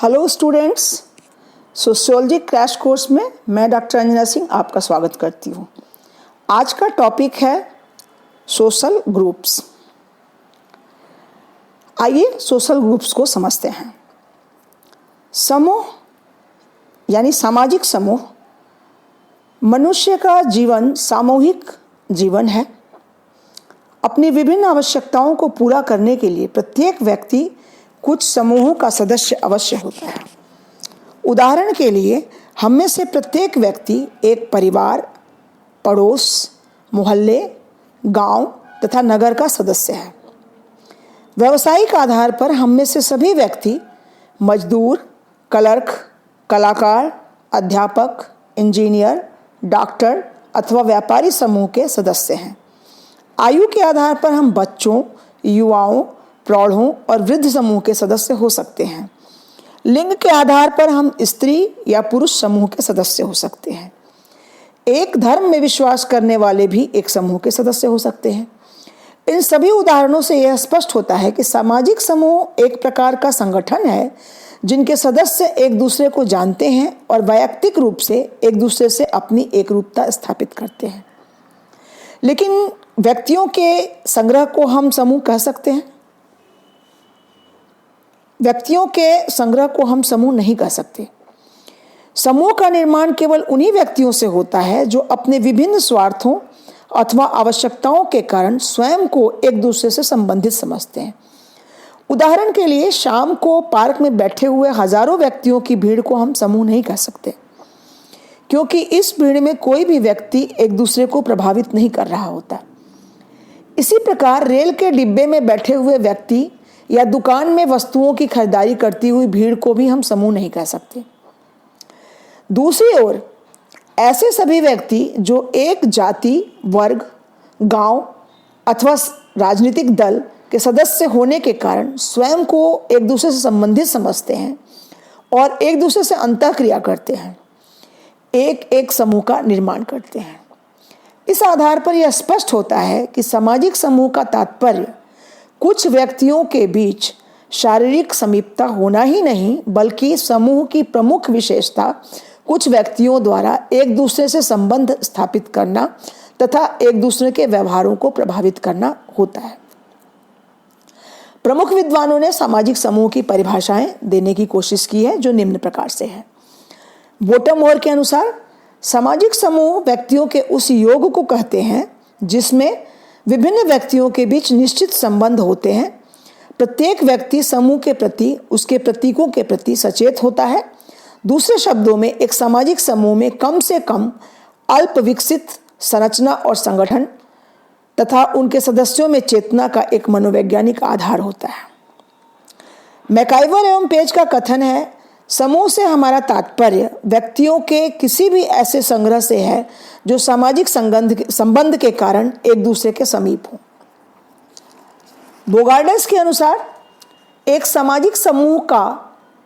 Hello students, sociology crash course में मैं doctor Anjana Singh आपका स्वागत करती हूँ। आज का टॉपिक है सोशल ग्रुप्स। आइए सोशल ग्रुप्स को समझते हैं। समूह यानी सामाजिक समूह मनुष्य का जीवन सामूहिक जीवन है। अपनी विभिन्न आवश्यकताओं को पूरा करने के लिए प्रत्येक व्यक्ति कुछ समूहों का सदस्य अवश्य होता है। उदाहरण के लिए हम में से प्रत्येक व्यक्ति एक परिवार, पड़ोस, मोहल्ले, गांव तथा नगर का सदस्य है। व्यावसायिक आधार पर हम में से सभी व्यक्ति मजदूर, क्लर्क, कलाकार, अध्यापक, इंजीनियर, डॉक्टर अथवा व्यापारी समूह के सदस्य हैं। आयु के आधार पर हम बच्चों, युवाओं, प्रौढ़ों और वृद्ध समूह के सदस्य हो सकते हैं। लिंग के आधार पर हम स्त्री या पुरुष समूह के सदस्य हो सकते हैं। एक धर्म में विश्वास करने वाले भी एक समूह के सदस्य हो सकते हैं। इन सभी उदाहरणों से यह स्पष्ट होता है कि सामाजिक समूह एक प्रकार का संगठन है जिनके सदस्य एक दूसरे को जानते हैं और वैयक्तिक रूप से एक दूसरे से अपनी एकरूपता स्थापित करते हैं। लेकिन व्यक्तियों के संग्रह को हम समूह कह सकते हैं? व्यक्तियों के संग्रह को हम समूह नहीं कह सकते। समूह का निर्माण केवल उन्हीं व्यक्तियों से होता है जो अपने विभिन्न स्वार्थों अथवा आवश्यकताओं के कारण स्वयं को एक दूसरे से संबंधित समझते हैं। उदाहरण के लिए शाम को पार्क में बैठे हुए हजारों व्यक्तियों की भीड़ को हम समूह नहीं कह सकते, क्योंकि इस भीड़ में कोई भी व्यक्ति एक दूसरे को प्रभावित नहीं कर रहा होता। इसी प्रकार रेल के डिब्बे में बैठे हुए व्यक्ति या दुकान में वस्तुओं की खरीदारी करती हुई भीड़ को भी हम समूह नहीं कह सकते। दूसरी ओर ऐसे सभी व्यक्ति जो एक जाति, वर्ग, गांव अथवा राजनीतिक दल के सदस्य होने के कारण स्वयं को एक दूसरे से संबंधित समझते हैं और एक दूसरे से अंतःक्रिया करते हैं, एक एक समूह का निर्माण करते हैं। इस आधार पर यह स्पष्ट होता है कि सामाजिक समूह का तात्पर्य कुछ व्यक्तियों के बीच शारीरिक समीपता होना ही नहीं, बल्कि समूह की प्रमुख विशेषता कुछ व्यक्तियों द्वारा एक दूसरे से संबंध स्थापित करना तथा एक दूसरे के व्यवहारों को प्रभावित करना होता है। प्रमुख विद्वानों ने सामाजिक समूह की परिभाषाएं देने की कोशिश की है, जो निम्न प्रकार से है। बोटम के अनुसार सामाजिक समूह व्यक्तियों के उस योग को कहते हैं जिसमें विभिन्न व्यक्तियों के बीच निश्चित संबंध होते हैं। प्रत्येक व्यक्ति समूह के प्रति, उसके प्रतीकों के प्रति सचेत होता है। दूसरे शब्दों में एक सामाजिक समूह में कम से कम अल्प विकसित संरचना और संगठन तथा उनके सदस्यों में चेतना का एक मनोवैज्ञानिक आधार होता है। मैकाइवर एवं पेज का कथन है, समूह से हमारा तात्पर्य व्यक्तियों के किसी भी ऐसे संग्रह से है जो सामाजिक संबंध के कारण एक दूसरे के समीप हो। बोगार्डस के अनुसार एक सामाजिक समूह का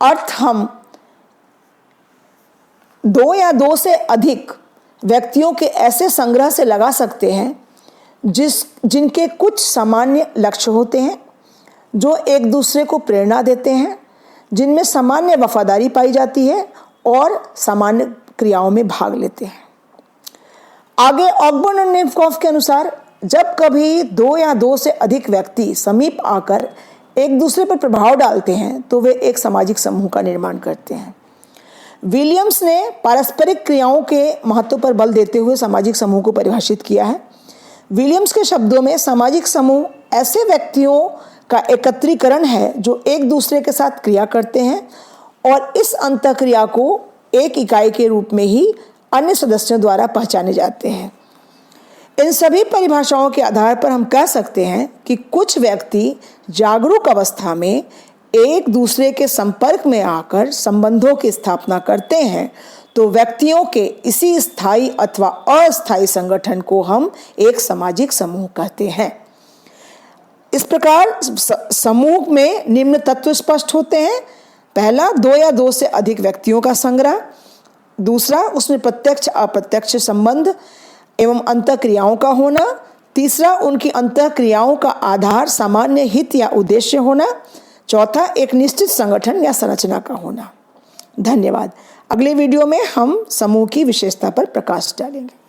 अर्थ हम दो या दो से अधिक व्यक्तियों के ऐसे संग्रह से लगा सकते हैं जिनके कुछ सामान्य लक्ष्य होते हैं, जो एक दूसरे को प्रेरणा देते हैं, जिनमें सामान्य वफादारी पाई जाती है और सामान्य क्रियाओं में भाग लेते हैं। आगे ऑकबर्न और नेमकॉफ के अनुसार जब कभी दो या दो से अधिक व्यक्ति समीप आकर एक दूसरे पर प्रभाव डालते हैं तो वे एक सामाजिक समूह का निर्माण करते हैं। विलियम्स ने पारस्परिक क्रियाओं के महत्व पर बल देते हुए सामाजिक समूह को परिभाषित किया है। विलियम्स के शब्दों में सामाजिक समूह ऐसे व्यक्तियों का एकत्रीकरण है जो एक दूसरे के साथ क्रिया करते हैं और इस अंतःक्रिया को एक इकाई के रूप में ही अन्य सदस्यों द्वारा पहचाने जाते हैं। इन सभी परिभाषाओं के आधार पर हम कह सकते हैं कि कुछ व्यक्ति जागरूक अवस्था में एक दूसरे के संपर्क में आकर संबंधों की स्थापना करते हैं, तो व्यक्तियों के इसी स्थायी अथवा अस्थायी संगठन को हम एक सामाजिक समूह कहते हैं। इस प्रकार समूह में निम्न तत्व स्पष्ट होते हैं। पहला, दो या दो से अधिक व्यक्तियों का संग्रह। दूसरा, उसमें प्रत्यक्ष अप्रत्यक्ष संबंध एवं अंतःक्रियाओं का होना। तीसरा, उनकी अंतःक्रियाओं का आधार सामान्य हित या उद्देश्य होना। चौथा, एक निश्चित संगठन या संरचना का होना। धन्यवाद। अगले वीडियो में हम समूह की विशेषता पर प्रकाश डालेंगे।